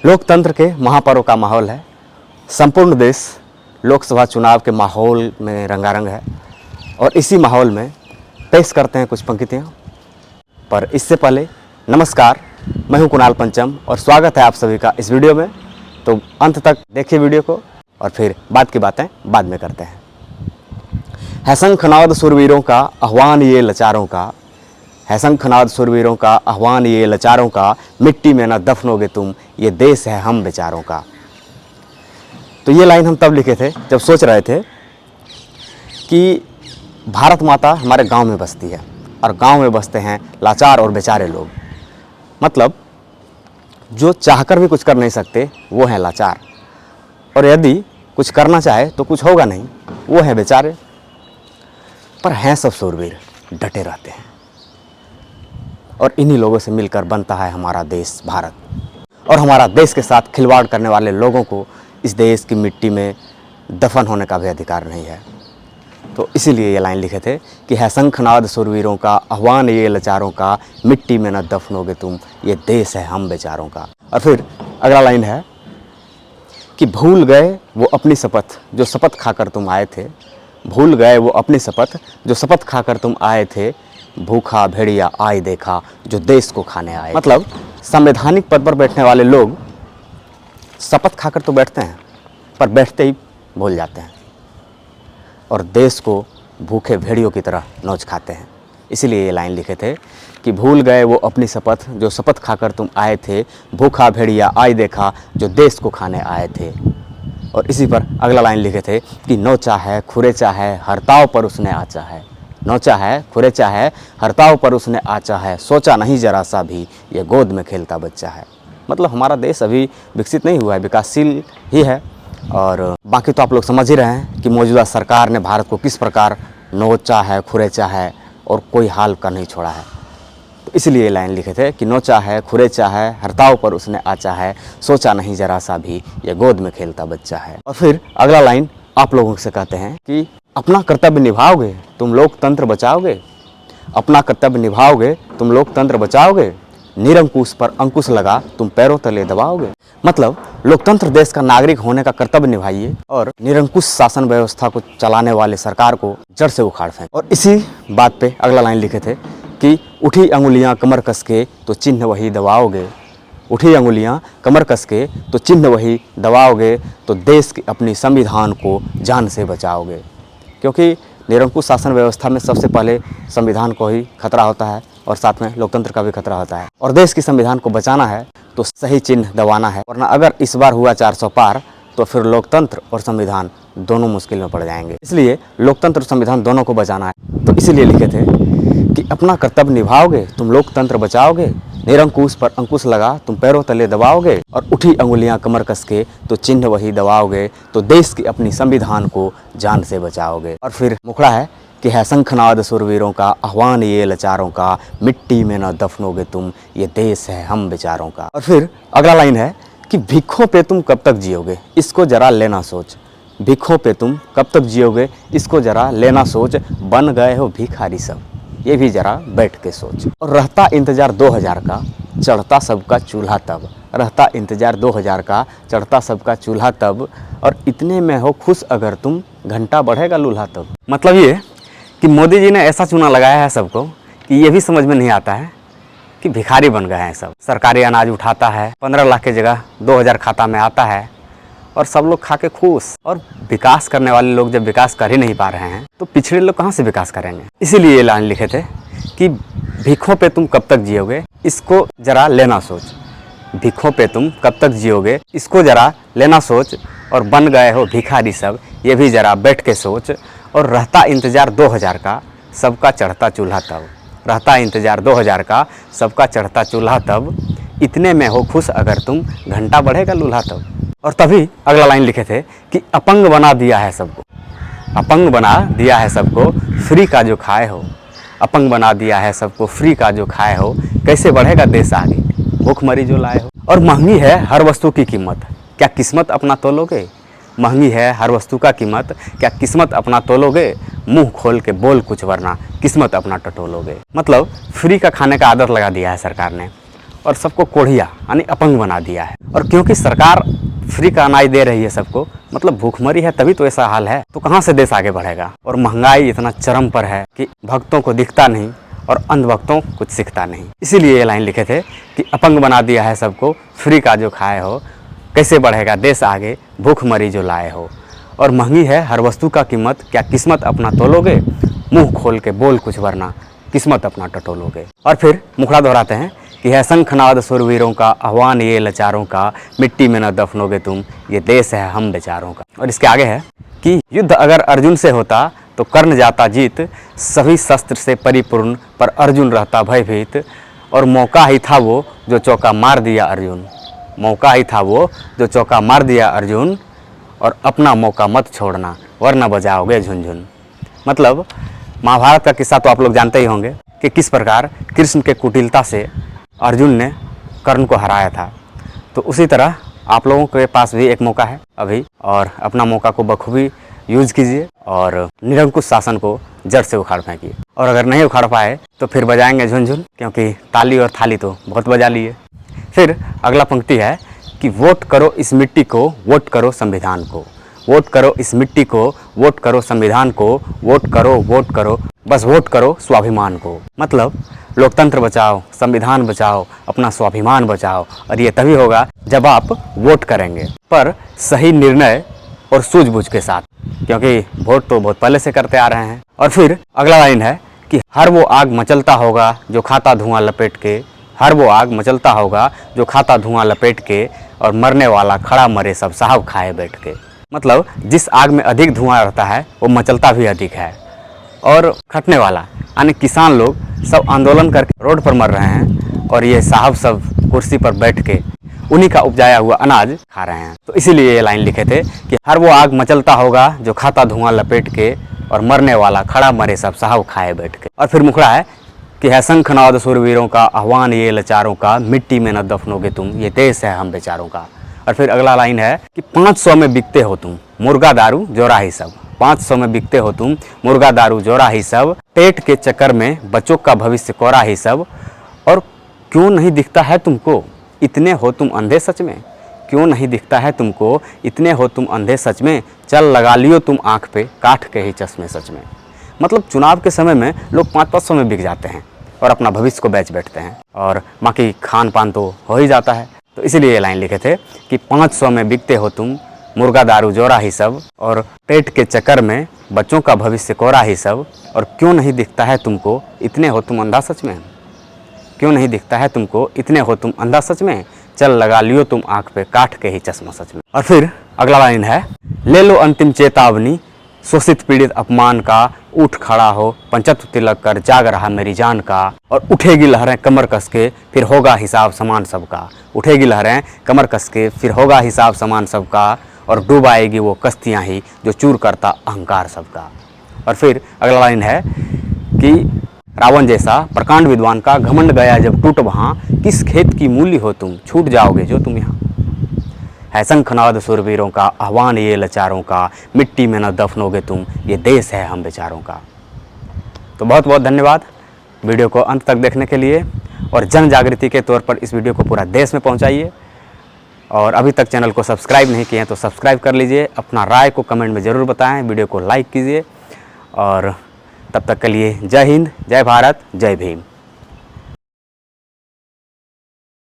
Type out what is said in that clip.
लोकतंत्र के महापर्व का माहौल है। संपूर्ण देश लोकसभा चुनाव के माहौल में रंगारंग है और इसी माहौल में पेश करते हैं कुछ पंक्तियाँ। पर इससे पहले नमस्कार, मैं हूं कुणाल पंचम और स्वागत है आप सभी का इस वीडियो में। तो अंत तक देखिए वीडियो को और फिर बाद की बातें बाद में करते हैं। है शंखनाद शूरवीरों का आह्वान ये लाचारों का, है शंखनाद शूरवीरों का आह्वान ये लाचारों का, मिट्टी में न दफनोगे तुम, ये देश है हम बेचारों का। तो ये लाइन हम तब लिखे थे जब सोच रहे थे कि भारत माता हमारे गांव में बसती है और गांव में बसते हैं लाचार और बेचारे लोग। मतलब जो चाहकर भी कुछ कर नहीं सकते वो हैं लाचार, और यदि कुछ करना चाहे तो कुछ होगा नहीं, वो हैं बेचारे। पर हैं सब शूरवीर, डटे रहते हैं और इन्हीं लोगों से मिलकर बनता है हमारा देश भारत। और हमारा देश के साथ खिलवाड़ करने वाले लोगों को इस देश की मिट्टी में दफन होने का भी अधिकार नहीं है। तो इसीलिए ये लाइन लिखे थे कि है शंखनाद शूरवीरों का आह्वान ये लाचारों का, मिट्टी में न दफनोगे तुम, ये देश है हम बेचारों का। और फिर अगला लाइन है कि भूल गए वो अपनी शपथ जो शपथ खाकर तुम आए थे, भूल गए वो अपनी शपथ जो शपथ खाकर तुम आए थे, भूखा भेड़िया आए देखा जो देश को खाने आए। मतलब संवैधानिक पद पर बैठने वाले लोग शपथ खाकर तो बैठते हैं पर बैठते ही भूल जाते हैं और देश को भूखे भेड़ियों की तरह नोच खाते हैं। इसीलिए ये लाइन लिखे थे कि भूल गए वो अपनी शपथ जो शपथ खाकर तुम आए थे, भूखा भेड़िया आए देखा जो देश को खाने आए थे। और इसी पर अगला लाइन लिखे थे कि नोचा है खुरेचा है हरताव पर उसने आचा है, नोचा है खुरेचा है हरताव पर उसने आचा है, सोचा नहीं जरा सा भी ये गोद में खेलता बच्चा है। मतलब हमारा देश अभी विकसित नहीं हुआ है, विकासशील ही है। और बाकी तो आप लोग समझ ही रहे हैं कि मौजूदा सरकार ने भारत को किस प्रकार नोचा है खुरेचा है और कोई हाल का नहीं छोड़ा है। तो इसलिए ये लाइन लिखे थे कि नोचा है खुरेचा है हरताव पर उसने आचा है, सोचा नहीं जरा सा भी ये गोद में खेलता बच्चा है। और फिर अगला लाइन आप लोगों से कहते हैं कि अपना कर्तव्य निभाओगे तुम लोकतंत्र बचाओगे, अपना कर्तव्य निभाओगे तुम लोकतंत्र बचाओगे, निरंकुश पर अंकुश लगा तुम पैरों तले दबाओगे। मतलब लोकतंत्र देश का नागरिक होने का कर्तव्य निभाइए और निरंकुश शासन व्यवस्था को चलाने वाले सरकार को जड़ से उखाड़ फेंक। और इसी बात पे अगला लाइन लिखे थे कि उठी अंगुलियां कमर कस के तो चिन्ह वही दबाओगे, उठी अंगुलियां कमर कस के तो चिन्ह वही दबाओगे, तो देश की अपनी संविधान को जान से बचाओगे। क्योंकि निरंकुश शासन व्यवस्था में सबसे पहले संविधान को ही खतरा होता है और साथ में लोकतंत्र का भी खतरा होता है। और देश की संविधान को बचाना है तो सही चिन्ह दबाना है, वरना अगर इस बार हुआ 400 पार तो फिर लोकतंत्र और संविधान दोनों मुश्किल में पड़ जाएंगे। इसलिए लोकतंत्र और संविधान दोनों को बचाना है। तो इसीलिए लिखे थे कि अपना कर्तव्य निभाओगे तुम लोकतंत्र बचाओगे, निरंकुश पर अंकुश लगा तुम पैरों तले दबाओगे, और उठी अंगुलियां कमर कस के तो चिन्ह वही दबाओगे, तो देश की अपनी संविधान को जान से बचाओगे। और फिर मुखड़ा है कि है शंखनाद शूरवीरों का आह्वान ये लाचारों का, मिट्टी में न दफनोगे तुम, ये देश है हम बेचारों का। और फिर अगला लाइन है कि भिखों पे तुम कब तक जियोगे, इसको जरा लेना सोच, भिखों पे तुम कब तक जियोगे, इसको जरा लेना सोच, बन गए हो भिखारी सब, ये भी जरा बैठ के सोच। और रहता इंतजार 2000 का, चढ़ता सबका चूल्हा तब, रहता इंतजार 2000 का, चढ़ता सबका चूल्हा तब, और इतने में हो खुश अगर तुम, घंटा बढ़ेगा लूल्हा तब। मतलब ये कि मोदी जी ने ऐसा चूना लगाया है सबको कि ये भी समझ में नहीं आता है कि भिखारी बन गए हैं सब। सरकारी अनाज उठाता है, 15 लाख की जगह 2000 खाता में आता है और सब लोग खा के खुश। और विकास करने वाले लोग जब विकास कर ही नहीं पा रहे हैं तो पिछड़े लोग कहाँ से विकास करेंगे। इसीलिए ये लाइन लिखे थे कि भिखों पे तुम कब तक जियोगे, इसको जरा लेना सोच, भिखों पे तुम कब तक जियोगे, इसको जरा लेना सोच, और बन गए हो भिखारी सब, ये भी जरा बैठ के सोच। और रहता इंतजार 2000 का, सबका चढ़ता चूल्हा तब, रहता इंतजार 2000 का, सबका चढ़ता चूल्हा तब, इतने में हो खुश अगर तुम, घंटा बढ़ेगा लूल्हा तब। और तभी अगला लाइन लिखे थे कि अपंग बना दिया है सबको, अपंग बना दिया है सबको, फ्री का जो खाए हो, अपंग बना दिया है सबको, फ्री का जो खाए हो, कैसे बढ़ेगा देश आगे, भूखमरी जो लाए हो। और महंगी है हर वस्तु की कीमत, क्या किस्मत अपना तोलोगे, महंगी है हर वस्तु का कीमत, क्या किस्मत अपना तोलोगे, मुंह खोल के बोल कुछ वरना किस्मत अपना टटोलोगे। मतलब फ्री का खाने का आदत लगा दिया है सरकार ने, और सबको कोढ़िया यानी अपंग बना दिया है। और क्योंकि सरकार फ्री का अनाज दे रही है सबको, मतलब भूखमरी है तभी तो ऐसा हाल है, तो कहाँ से देश आगे बढ़ेगा। और महंगाई इतना चरम पर है कि भक्तों को दिखता नहीं और अंधभक्तों कुछ सीखता नहीं। इसीलिए ये लाइन लिखे थे कि अपंग बना दिया है सबको, फ्री का जो खाए हो, कैसे बढ़ेगा देश आगे, भूखमरी जो लाए हो। और महंगी है हर वस्तु का कीमत, क्या किस्मत अपना तोलोगे, मुंह खोल के बोल कुछ वरना किस्मत अपना टटोलोगे। और फिर मुखड़ा दोहराते हैं कि है शंखनाद सुरवीरों का, आह्वान ये लाचारों का, मिट्टी में न दफनोगे तुम, ये देश है हम बेचारों का। और इसके आगे है कि युद्ध अगर अर्जुन से होता तो कर्ण जाता जीत, सभी शस्त्र से परिपूर्ण पर अर्जुन रहता भयभीत। और मौका ही था वो जो चौका मार दिया अर्जुन, मौका ही था वो जो चौका मार दिया अर्जुन, और अपना मौका मत छोड़ना वरना बजाओगे झुनझुन। मतलब महाभारत का किस्सा तो आप लोग जानते ही होंगे कि किस प्रकार कृष्ण के कुटिलता से अर्जुन ने कर्ण को हराया था। तो उसी तरह आप लोगों के पास भी एक मौका है अभी, और अपना मौका को बखूबी यूज कीजिए और निरंकुश शासन को जड़ से उखाड़ फेंकिए। और अगर नहीं उखाड़ पाए तो फिर बजाएंगे झुनझुन, क्योंकि ताली और थाली तो बहुत बजा लिए। फिर अगला पंक्ति है कि वोट करो इस मिट्टी को, वोट करो संविधान को, वोट करो इस मिट्टी को, वोट करो संविधान को, वोट करो, बस वोट करो स्वाभिमान को। मतलब लोकतंत्र बचाओ, संविधान बचाओ, अपना स्वाभिमान बचाओ। और ये तभी होगा जब आप वोट करेंगे, पर सही निर्णय और सूझबूझ के साथ, क्योंकि वोट तो बहुत पहले से करते आ रहे हैं। और फिर अगला लाइन है कि हर वो आग मचलता होगा जो खाता धुआं लपेट के, हर वो आग मचलता होगा जो खाता धुआं लपेट के, और मरने वाला खड़ा मरे सब साहब खाए बैठ के। मतलब जिस आग में अधिक धुआं रहता है वो मचलता भी अधिक है। और खटने वाला यानी किसान लोग सब आंदोलन करके रोड पर मर रहे हैं, और ये साहब सब कुर्सी पर बैठ के उन्हीं का उपजाया हुआ अनाज खा रहे हैं। तो इसीलिए ये लाइन लिखे थे कि हर वो आग मचलता होगा जो खाता धुआं लपेट के, और मरने वाला खड़ा मरे सब साहब खाए बैठ के। और फिर मुखड़ा है कि है शंखनाद सुरवीरों का, आह्वान ये लाचारों का, मिट्टी में न दफनोगे तुम, ये देश है हम बेचारों का। और फिर अगला लाइन है कि 500 में बिकते हो तुम, मुर्गा दारू जोरा ही सब, 500 में बिकते हो तुम, मुर्गा दारू जोरा ही सब, पेट के चक्कर में बच्चों का भविष्य कोरा ही सब। और क्यों नहीं दिखता है तुमको, इतने हो तुम अंधे सच में, क्यों नहीं दिखता है तुमको, इतने हो तुम अंधे सच में, चल लगा लियो तुम आँख पे काठ के ही चश्मे सच में। मतलब चुनाव के समय में लोग 500 में बिक जाते हैं और अपना भविष्य को बेच बैठते हैं, और बाकी खान पान तो हो ही जाता है। तो इसीलिए ये लाइन लिखे थे कि 500 में बिकते हो तुम, मुर्गा दारू जोरा ही सब, और पेट के चक्कर में बच्चों का भविष्य कोरा ही सब। और क्यों नहीं दिखता है तुमको, इतने हो तुम अंधा सच में, क्यों नहीं दिखता है तुमको, इतने हो तुम अंधा सच में, चल लगा लियो तुम आँख पे काठ के ही चश्मा सच में। और फिर अगला लाइन है, ले लो अंतिम चेतावनी, शोषित पीड़ित अपमान का, उठ खड़ा हो पंचत्व तिलक कर, जाग रहा मेरी जान का। और उठेगी लहरें कमर कस के, फिर होगा हिसाब समान सबका, उठेगी लहरें कमर कस के, फिर होगा हिसाब समान सबका। और डूब आएगी वो कश्तियाँ ही जो चूर करता अहंकार सबका। और फिर अगला लाइन है कि रावण जैसा प्रकांड विद्वान का, घमंड गया जब टूट वहाँ, किस खेत की मूली हो तुम, छूट जाओगे जो तुम यहाँ। है शंखनाद सुरवीरों का, आह्वान ये लाचारों का, मिट्टी में न दफनोगे तुम, ये देश है हम बेचारों का। तो बहुत बहुत धन्यवाद वीडियो को अंत तक देखने के लिए, और जन जागृति के तौर पर इस वीडियो को पूरा देश में पहुंचाइए। और अभी तक चैनल को सब्सक्राइब नहीं किए हैं तो सब्सक्राइब कर लीजिए, अपना राय को कमेंट में ज़रूर बताएं, वीडियो को लाइक कीजिए। और तब तक के लिए जय हिंद, जय भारत, जय भीम।